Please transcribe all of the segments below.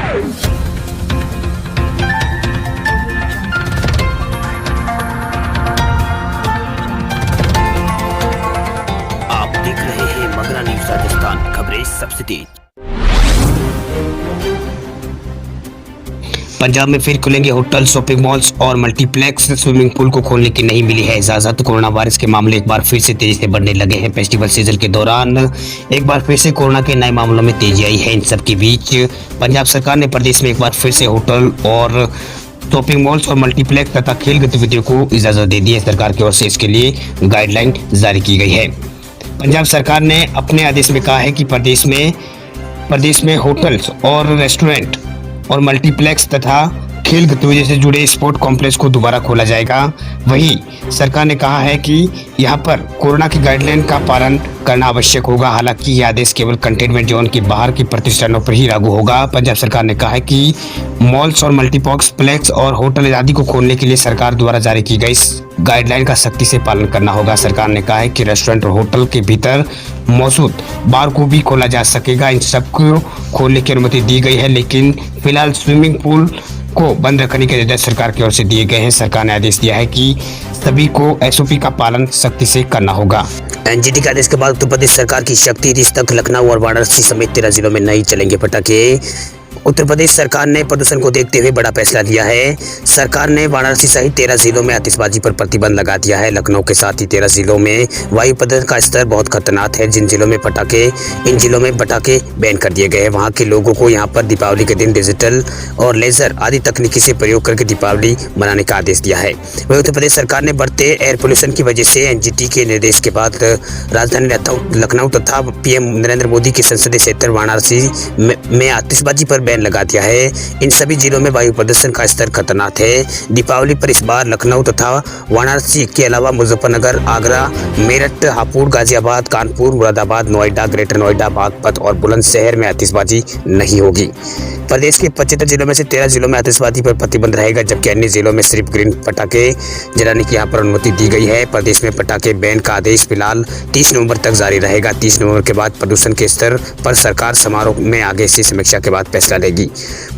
आप देख रहे हैं मगरा न्यूज राजस्थान, खबरें सबसे तेज। पंजाब में फिर खुलेंगे होटल, शॉपिंग मॉल्स और मल्टीप्लेक्स। स्विमिंग पूल को खोलने की नहीं मिली है इजाजत। कोरोना वायरस के मामले एक बार फिर से तेजी से बढ़ने लगे हैं। फेस्टिवल सीजन के दौरान एक बार फिर से कोरोना के नए मामलों में तेजी आई है। इन सब के बीच पंजाब सरकार ने प्रदेश में एक बार फिर से होटल और शॉपिंग मॉल्स और मल्टीप्लेक्स तथा खेल गतिविधियों को इजाजत दे दी है। सरकार की ओर से इसके लिए गाइडलाइन जारी की गई है। पंजाब सरकार ने अपने आदेश में कहा है कि प्रदेश में होटल्स और रेस्टोरेंट और मल्टीप्लेक्स तथा खेल गतिविधि से जुड़े स्पोर्ट कॉम्प्लेक्स को दोबारा खोला जाएगा। वहीं सरकार ने कहा है कि यहां पर कोरोना की गाइडलाइन का पालन करना आवश्यक होगा। हालांकि यह आदेश केवल कंटेनमेंट जोन के बाहर के प्रतिष्ठानों पर ही लागू होगा। पंजाब सरकार ने कहा है कि मॉल्स और मल्टीप्लेक्स और होटल आदि को खोलने के लिए सरकार द्वारा जारी की गई गाइडलाइन का सख्ती से पालन करना होगा। सरकार ने कहा है कि रेस्टोरेंट और होटल के भीतर मौजूद बार को भी खोला जा सकेगा। इन सबको खोलने की अनुमति दी गई है, लेकिन फिलहाल स्विमिंग पूल को बंद रखने के निर्देश सरकार की ओर से दिए गए हैं। सरकार ने आदेश दिया है कि सभी को एसओपी का पालन सख्ती से करना होगा। एनजीटी के आदेश के बाद उत्तर प्रदेश सरकार की शक्ति तक लखनऊ और वाराणसी समेत 13 जिलों में नहीं चलेंगे पटाखे। उत्तर प्रदेश सरकार ने प्रदूषण को देखते हुए बड़ा फैसला लिया है। सरकार ने वाराणसी सहित 13 जिलों में आतिशबाजी पर प्रतिबंध लगा दिया है। लखनऊ के साथ ही 13 जिलों में वायु प्रदूषण का स्तर बहुत खतरनाक है। इन जिलों में पटाखे बैन कर दिए गए हैं। वहां के लोगों को यहां पर दीपावली के दिन डिजिटल और लेजर आदि तकनीकी से प्रयोग करके दीपावली मनाने का आदेश दिया है। वही उत्तर प्रदेश सरकार ने बढ़ते एयर पोल्यूशन की वजह से एनजीटी के निर्देश के बाद राजधानी लखनऊ तथा पीएम नरेंद्र मोदी के संसदीय क्षेत्र वाराणसी में आतिशबाजी पर बैन लगा दिया है। इन सभी जिलों में वायु प्रदूषण का स्तर खतरनाक है। दीपावली पर इस बार लखनऊ तथा वाराणसी के अलावा मुजफ्फरनगर, आगरा, मेरठ, हापुड़, गाजियाबाद, कानपुर, मुरादाबाद, नोएडा, ग्रेटर नोएडा, बागपत और बुलंदशहर में आतिशबाजी नहीं होगी। प्रदेश के 75 जिलों में से 13 जिलों में आतिशबाजी पर प्रतिबंध रहेगा, जबकि अन्य जिलों में सिर्फ ग्रीन पटाखे जलाने की यहाँ पर अनुमति दी गई है। प्रदेश में पटाखे बैन का आदेश फिलहाल 30 नवंबर तक जारी रहेगा। 30 नवंबर के बाद प्रदूषण के स्तर पर सरकार समारोह में आगे से समीक्षा के बाद फैसला लेगी।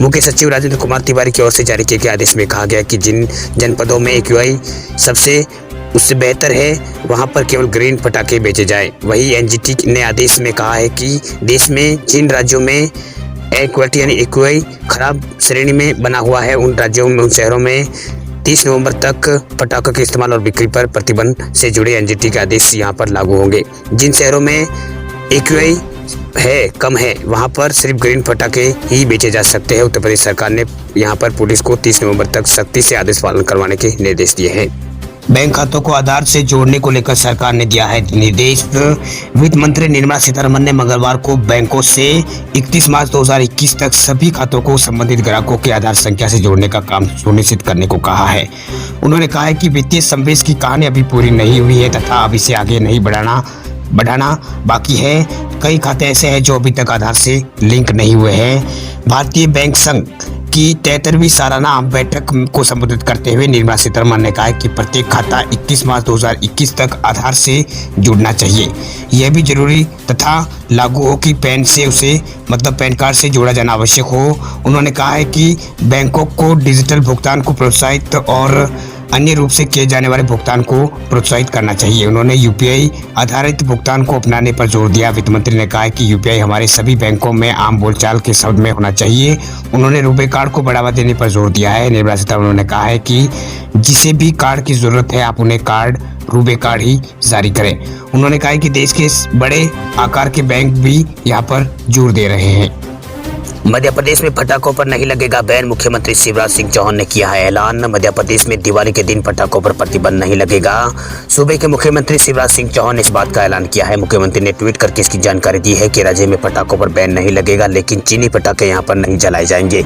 मुख्य सचिव राजेंद्र कुमार तिवारी की ओर से जारी किए गए आदेश में कहा गया कि जिन जनपदों में एक्यूआई उससे बेहतर है वहां पर केवल ग्रीन पटाखे बेचे जाएं। वहीं एनजीटी ने आदेश में कहा है कि देश में जिन राज्यों में एयर क्वालिटी यानी एक्यूआई खराब श्रेणी में बना हुआ है, उन राज्यों में, उन शहरों में 30 नवंबर तक पटाखों के इस्तेमाल और बिक्री पर प्रतिबंध से जुड़े एनजीटी के आदेश यहां पर लागू होंगे। जिन शहरों में एक्यूआई कम है वहां पर सिर्फ ग्रीन पटाखे ही बेचे जा सकते हैं। उत्तर प्रदेश सरकार ने यहां पर पुलिस को 30 नवंबर तक सख्ती से आदेश पालन करवाने के निर्देश दिए हैं। बैंक खातों को आधार से जोड़ने को लेकर सरकार ने दिया है निर्देश। वित्त मंत्री निर्मला सीतारमण ने मंगलवार को बैंकों से 31 मार्च 2021 तक सभी खातों को संबंधित ग्राहकों के आधार संख्या से जोड़ने का काम सुनिश्चित करने को कहा है। उन्होंने कहा है कि वित्तीय समावेश की कहानी अभी पूरी नहीं हुई है तथा अब इसे आगे नहीं बढ़ाना बाकी है। कई खाते ऐसे हैं जो अभी तक आधार से लिंक नहीं हुए हैं। भारतीय बैंक संघ की 73वीं सालाना आम बैठक को संबोधित करते हुए निर्मला सीतारमण ने कहा कि प्रत्येक खाता 31 मार्च 2021 तक आधार से जुड़ना चाहिए। यह भी जरूरी तथा लागू हो कि पैन कार्ड से जोड़ा जाना आवश्यक हो। उन्होंने कहा है कि बैंकों को डिजिटल भुगतान को प्रोत्साहित और अन्य रूप से किए जाने वाले भुगतान को प्रोत्साहित करना चाहिए। उन्होंने यूपीआई आधारित भुगतान को अपनाने पर जोर दिया। वित्त मंत्री ने कहा कि यूपीआई हमारे सभी बैंकों में आम बोलचाल के शब्द में होना चाहिए। उन्होंने रुपे कार्ड को बढ़ावा देने पर जोर दिया है। निर्मला सीतारमण ने कहा है कि जिसे भी कार्ड की जरूरत है आप उन्हें रुपे कार्ड ही जारी करें। उन्होंने कहा कि देश के बड़े आकार के बैंक भी यहाँ पर जोर दे रहे हैं। मध्य प्रदेश में पटाखों पर नहीं लगेगा बैन, मुख्यमंत्री शिवराज सिंह चौहान ने किया है ऐलान। मध्य प्रदेश में दिवाली के दिन पटाखों पर प्रतिबंध नहीं लगेगा। सूबे के मुख्यमंत्री शिवराज सिंह चौहान ने इस बात का ऐलान किया है। मुख्यमंत्री ने ट्वीट करके इसकी जानकारी दी है कि राज्य में पटाखों पर बैन नहीं लगेगा, लेकिन चीनी पटाखे यहां पर नहीं जलाए जाएंगे।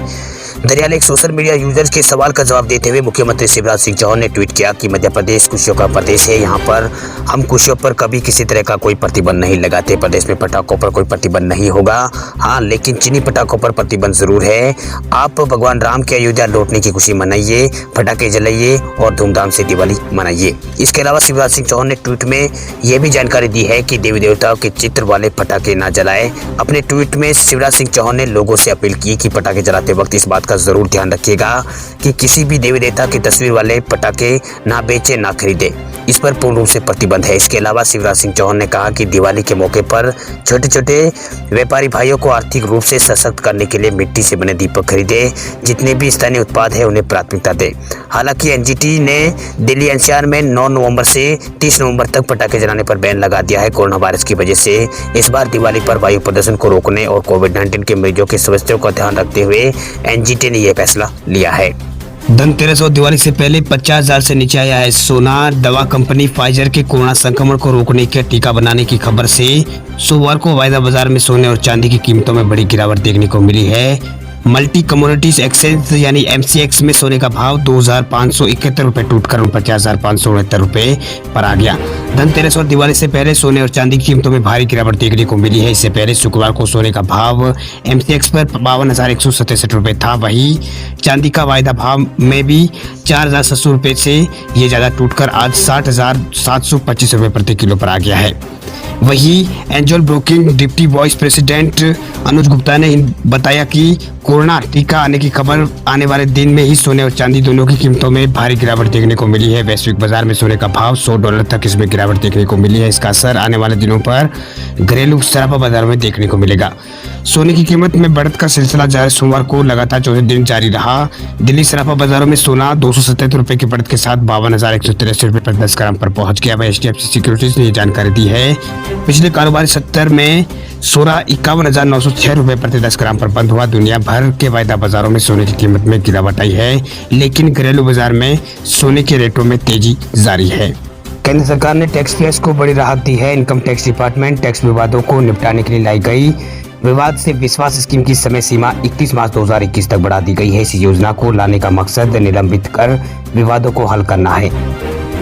दरअसल एक सोशल मीडिया यूजर्स के सवाल का जवाब देते हुए मुख्यमंत्री शिवराज सिंह चौहान ने ट्वीट किया कि मध्य प्रदेश खुशियों का प्रदेश है। यहाँ पर हम खुशियों पर कभी किसी तरह का कोई प्रतिबंध नहीं लगाते। प्रदेश में पटाखों पर कोई प्रतिबंध नहीं होगा। हाँ, लेकिन चीनी पटाखों पर प्रतिबंध जरूर है। आप भगवान राम के अयोध्या लौटने की खुशी मनाइए, पटाखे जलाइए और धूमधाम से दिवाली मनाइए। इसके अलावा शिवराज सिंह चौहान ने ट्वीट में यह भी जानकारी दी है कि देवी देवताओं के चित्र वाले पटाखे न जलाएं। अपने ट्वीट में शिवराज सिंह चौहान ने लोगों से अपील की कि पटाखे जलाते वक्त इस बात का जरूर ध्यान रखिएगा कि किसी भी देवी देवता की तस्वीर वाले पटाखे ना बेचे ना खरीदे। इस पर पूर्ण रूप से प्रतिबंध है। इसके अलावा शिवराज सिंह चौहान ने कहा कि दिवाली के मौके पर छोटे छोटे व्यापारी भाइयों को आर्थिक रूप से सशक्त करने के लिए मिट्टी से बने दीपक खरीदे। जितने भी स्थानीय उत्पाद है उन्हें प्राथमिकता दे। हालांकि एनजीटी ने दिल्ली एनसीआर में 9 नवंबर से 30 नवंबर तक पटाखे जलाने पर बैन लगा दिया है। कोरोना वायरस की वजह से इस बार दिवाली पर वायु प्रदूषण को रोकने और कोविड-19 के मरीजों की समस्याओं का ध्यान रखते हुए एनजीटी ने यह फैसला लिया है। धनतेरस और दिवाली से पहले 50,000 से नीचे आया है सोना। दवा कंपनी फाइजर के कोरोना संक्रमण को रोकने के टीका बनाने की खबर से सोमवार को वायदा बाजार में सोने और चांदी की कीमतों में बड़ी गिरावट देखने को मिली है। मल्टी कमोडिटीज एक्सचेंज यानी MCX में सोने का भाव 2,571 रुपए टूटकर 49,569 रुपए पर आ गया। धनतेरस और दिवाली से पहले सोने और चांदी की कीमतों में भारी गिरावट देखने को मिली है। इससे पहले शुक्रवार को सोने का भाव MCX पर 52,167 रुपए था। वहीं चांदी का वायदा भाव में भी 4,700 रुपए से ये ज्यादा टूटकर आज 60,725 रुपए प्रति किलो पर आ गया है। वहीं Angel broking deputy vice president Anuj Gupta ने बताया कि कोरोना टीका आने की खबर आने वाले दिन में ही सोने और चांदी दोनों की कीमतों में भारी गिरावट देखने को मिली है। वैश्विक बाजार में सोने का भाव $100 तक इसमें गिरावट देखने को मिली है। इसका असर आने वाले दिनों पर घरेलू सराफा बाजार में देखने को मिलेगा। सोने की कीमत में बढ़त का सिलसिला जारी सोमवार को लगातार चौथे दिन जारी रहा। दिल्ली सराफा बाजारों में सोना 277 रुपए की बढ़त के साथ 52,183 रुपए प्रति 10 ग्राम पर पहुंच गया। वह HDFC सिक्योरिटीज ने यह जानकारी दी है। पिछले कारोबारी सत्र में सोना 51,906 रुपए प्रति 10 ग्राम पर बंद हुआ। दुनिया भर के वायदा बाजारों में सोने की कीमत में गिरावट आई है, लेकिन घरेलू बाजार में सोने के रेटों में तेजी जारी है। केंद्र सरकार ने टैक्स पेयर्स को बड़ी राहत दी है। इनकम टैक्स डिपार्टमेंट टैक्स विवादों को निपटाने के लिए लाई गई विवाद से विश्वास स्कीम की समय सीमा 31 मार्च 2021 तक बढ़ा दी गई है। इस योजना को लाने का मकसद निलंबित कर विवादों को हल करना है।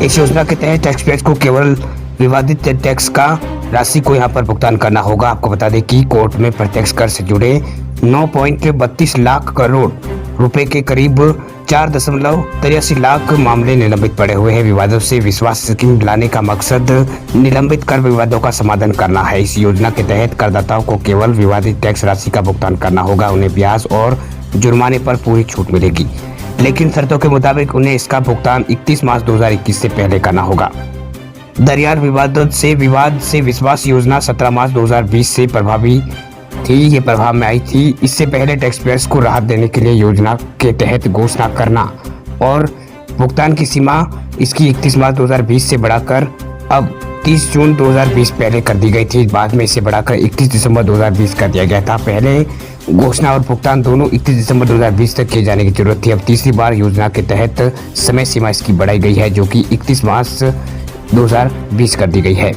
इस योजना के तहत टैक्स पेयर्स को केवल विवादित टैक्स का राशि को यहाँ पर भुगतान करना होगा। आपको बता दें कि कोर्ट में प्रत्यक्ष कर से जुड़े 9.32 लाख करोड़ रुपए के करीब 4.83 लाख मामले निलंबित पड़े हुए हैं। विवादों से विश्वास स्कीम लाने का मकसद निलंबित कर विवादों का समाधान करना है। इस योजना के तहत करदाताओं को केवल विवादित टैक्स राशि का भुगतान करना होगा। उन्हें ब्याज और जुर्माने पर पूरी छूट मिलेगी, लेकिन शर्तों के मुताबिक उन्हें इसका भुगतान 31 मार्च 2021 से पहले करना होगा। दरियार विवाद से विश्वास योजना 17 मार्च 2020 से प्रभावी थी। ये प्रभाव में आई थी। इससे पहले टैक्स पेयर्स को राहत देने के लिए योजना के तहत घोषणा करना और भुगतान की सीमा इसकी 31 मार्च 2020 से बढ़ाकर अब 30 जून 2020 पहले कर दी गई थी। बाद में इसे बढ़ाकर 31 दिसंबर 2020 कर दिया गया था। पहले घोषणा और भुगतान दोनों 31 दिसंबर 2020 तक किए जाने की जरूरत थी। अब तीसरी बार योजना के तहत समय सीमा इसकी बढ़ाई गई है, जो कि 31 मार्च 2020 कर दी गई है।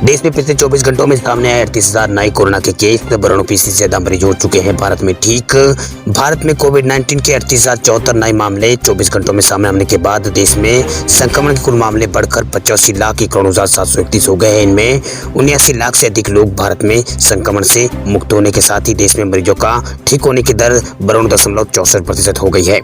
देश में पिछले 24 घंटों में सामने आए 38,000 नए कोरोना के केस। बरनों से ज्यादा मरीज हो चुके हैं भारत में ठीक। भारत में कोविड-19 के 38,074 नए मामले 24 घंटों में सामने आने के बाद देश में संक्रमण के कुल मामले बढ़कर 85,51,731 हो गए हैं। इनमें 79 लाख से अधिक लोग भारत में संक्रमण से मुक्त होने के साथ ही देश में मरीजों का ठीक होने की दर 92.64% हो गई है।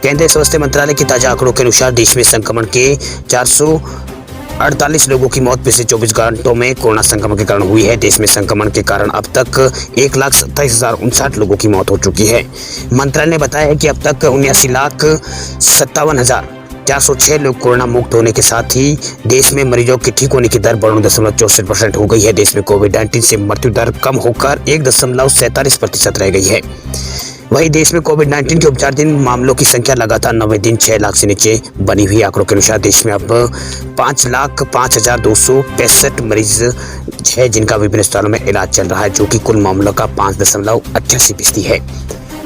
केंद्रीय स्वास्थ्य मंत्रालय के ताजा आंकड़ों के अनुसार देश में संक्रमण के 448 लोगों की मौत पिछले 24 घंटों में कोरोना संक्रमण के कारण हुई है। देश में संक्रमण के कारण अब तक 1,27,059 लोगों की मौत हो चुकी है। मंत्रालय ने बताया है कि अब तक 79,57,406 लोग कोरोना मुक्त होने के साथ ही देश में मरीजों के ठीक होने की दर 92.64% हो गई है। देश में कोविड-19 से मृत्यु दर कम होकर 1.47% रह गई है। वहीं देश में कोविड-19 के उपचाराधीन मामलों की संख्या लगातार 90 दिन 6 लाख से नीचे बनी हुई। आंकड़ों के अनुसार देश में अब 5,05,265 मरीज है जिनका विभिन्न अस्पतालों में इलाज चल रहा है, जो कि कुल मामलों का 5.88% है।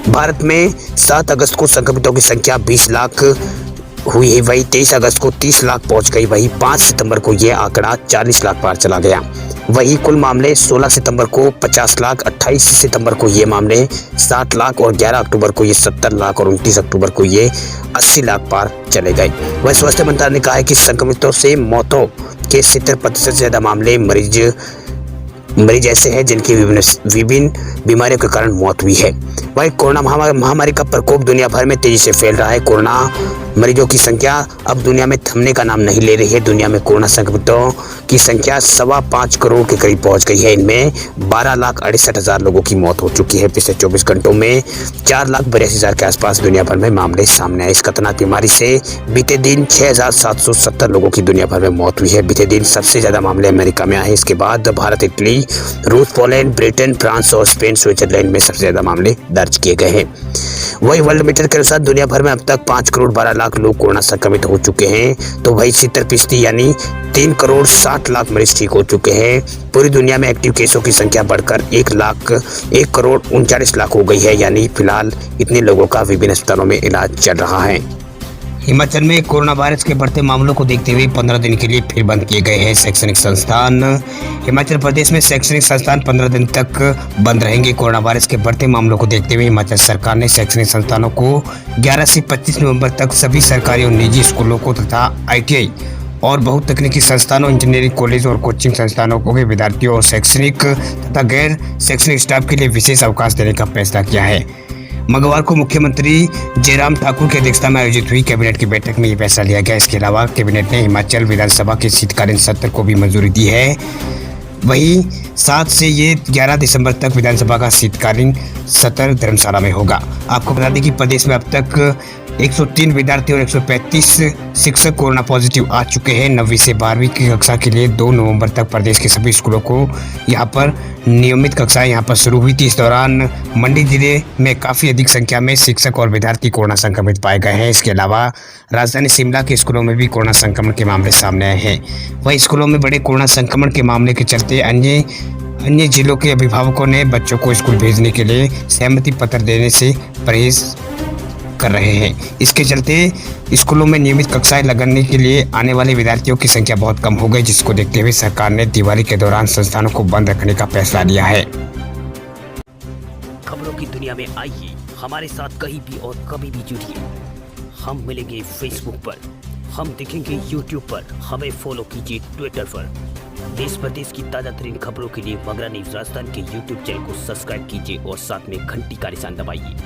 भारत में 7 अगस्त को संक्रमितों की संख्या 20 लाख हुई है। वही 23 अगस्त को 30 लाख पहुंच गई। वही 5 सितंबर को यह आंकड़ा 40 लाख पार चला गया। वही कुल मामले 16 सितंबर को 50 लाख, 28 सितंबर को ये मामले 60 लाख और 11 अक्टूबर को ये 70 लाख और 29 अक्टूबर को ये 80 लाख पार चले गए। वह स्वास्थ्य मंत्रालय ने कहा है कि संक्रमितों से मौतों के 70% से ज़्यादा मामले मरीज ऐसे हैं जिनकी विभिन्न बीमारियों के कारण मौत हुई है। वही कोरोना महामारी का प्रकोप दुनिया भर में तेजी से फैल रहा है। कोरोना मरीजों की संख्या अब दुनिया में थमने का नाम नहीं ले रही है। दुनिया में कोरोना संक्रमितों की संख्या 5.25 करोड़ के करीब पहुंच गई है। इनमें 12,68,000 लोगों की मौत हो चुकी है। पिछले 24 घंटों में 4,82,000 के आसपास दुनिया भर में मामले सामने आए। इस खतरनाक बीमारी से बीते दिन 6,770 लोगों की दुनिया भर में मौत हुई है। बीते दिन सबसे ज़्यादा मामले अमेरिका में आए। इसके बाद भारत, इटली, रूस, पोलैंड, ब्रिटेन, फ्रांस और स्पेन, स्विट्जरलैंड में सबसे ज़्यादा मामले दर्ज किए गए हैं। वही वर्ल्ड मीटर के अनुसार दुनिया भर में अब तक 5 करोड़ 12 लाख लोग कोरोना संक्रमित हो चुके हैं। तो वही 70% यानी 3 करोड़ 60 लाख मरीज ठीक हो चुके हैं। पूरी दुनिया में एक्टिव केसों की संख्या बढ़कर 1 करोड़ 39 लाख हो गई है। यानी फिलहाल इतने लोगों का विभिन्न अस्पतालों में इलाज चल रहा है। हिमाचल में कोरोना वायरस के बढ़ते मामलों को देखते हुए 15 दिन के लिए फिर बंद किए गए हैं शैक्षणिक संस्थान। हिमाचल प्रदेश में शैक्षणिक संस्थान 15 दिन तक बंद रहेंगे। कोरोना वायरस के बढ़ते मामलों को देखते हुए हिमाचल सरकार ने शैक्षणिक संस्थानों को 11 से 25 नवंबर तक सभी सरकारी और निजी स्कूलों को तथा ITI और बहुतकनीकी संस्थानों, इंजीनियरिंग कॉलेज और कोचिंग संस्थानों को विद्यार्थियों और शैक्षणिक तथा गैर शैक्षणिक स्टाफ के लिए विशेष अवकाश देने का फैसला किया है। मंगलवार को मुख्यमंत्री जयराम ठाकुर की अध्यक्षता में आयोजित हुई कैबिनेट की बैठक में ये फैसला लिया गया। इसके अलावा कैबिनेट ने हिमाचल विधानसभा के शीतकालीन सत्र को भी मंजूरी दी है। वहीं 7 से ये 11 दिसंबर तक विधानसभा का शीतकालीन सत्र धर्मशाला में होगा। आपको बता दें कि प्रदेश में अब तक 103 विद्यार्थी और 135 शिक्षक कोरोना पॉजिटिव आ चुके हैं। 9वीं से 12वीं की कक्षा के लिए 2 नवंबर तक प्रदेश के सभी स्कूलों को यहाँ पर नियमित कक्षाएं यहाँ पर शुरू हुई थी। इस दौरान मंडी जिले में काफ़ी अधिक संख्या में शिक्षक और विद्यार्थी कोरोना संक्रमित पाए गए हैं। इसके अलावा राजधानी शिमला के स्कूलों में भी कोरोना संक्रमण के मामले सामने आए हैं। वहीं स्कूलों में बड़े कोरोना संक्रमण के मामले के चलते अन्य जिलों के अभिभावकों ने बच्चों को स्कूल भेजने के लिए सहमति पत्र देने से परहेज कर रहे हैं। इसके चलते स्कूलों में नियमित कक्षाएं लगाने के लिए आने वाले विद्यार्थियों की संख्या बहुत कम हो गई, जिसको देखते हुए सरकार ने दिवाली के दौरान संस्थानों को बंद रखने का फैसला लिया है। खबरों की दुनिया में आइए हमारे साथ कहीं भी और कभी भी जुड़िए। हम मिलेंगे फेसबुक पर, हम दिखेंगे यूट्यूब पर, हमें फॉलो कीजिए ट्विटर पर। देश प्रदेश की ताजा तरीन खबरों के लिए मगरा न्यूज़ राजस्थान के यूट्यूब चैनल को सब्सक्राइब कीजिए और साथ में घंटी का निशान दबाइए।